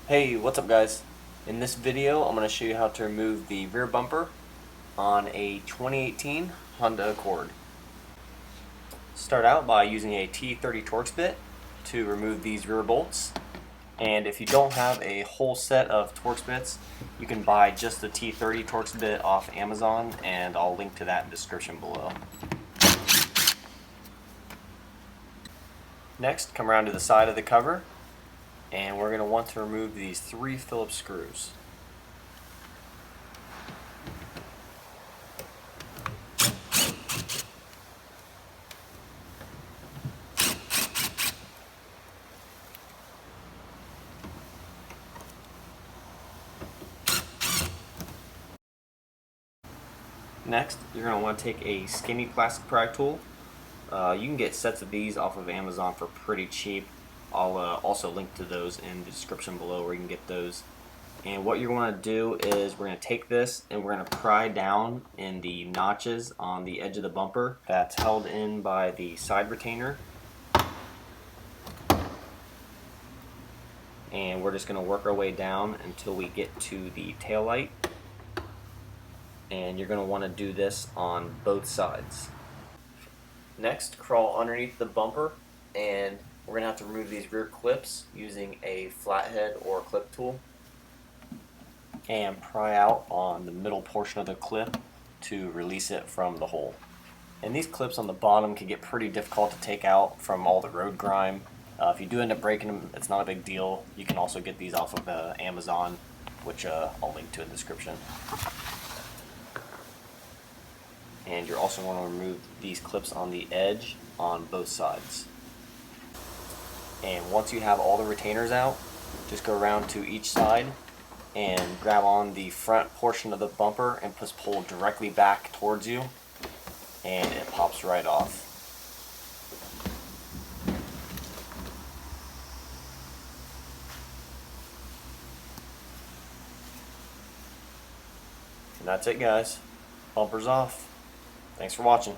Hey, what's up guys? In this video I'm going to show you how to remove the rear bumper on a 2018 Honda Accord. Start out by using a T30 Torx bit to remove these rear bolts, and if you don't have a whole set of Torx bits, you can buy just the T30 Torx bit off Amazon, and I'll link to that in the description below. Next, come around to the side of the cover, and we're going to want to remove these 3 Phillips screws. Next, you're going to want to take a skinny plastic pry tool. You can get sets of these off of Amazon for pretty cheap. I'll also link to those in the description below where you can get those. And what you're going to do is we're going to take this and we're going to pry down in the notches on the edge of the bumper that's held in by the side retainer. And we're just going to work our way down until we get to the tail light. And you're going to want to do this on both sides. Next, crawl underneath the bumper, and we're going to have to remove these rear clips using a flathead or clip tool, and pry out on the middle portion of the clip to release it from the hole. And these clips on the bottom can get pretty difficult to take out from all the road grime. If you do end up breaking them, it's not a big deal. You can also get these off of Amazon, which I'll link to in the description. And you're also going to remove these clips on the edge on both sides. And once you have all the retainers out, just go around to each side and grab on the front portion of the bumper and just pull directly back towards you, and it pops right off. And that's it guys, bumper's off. Thanks for watching.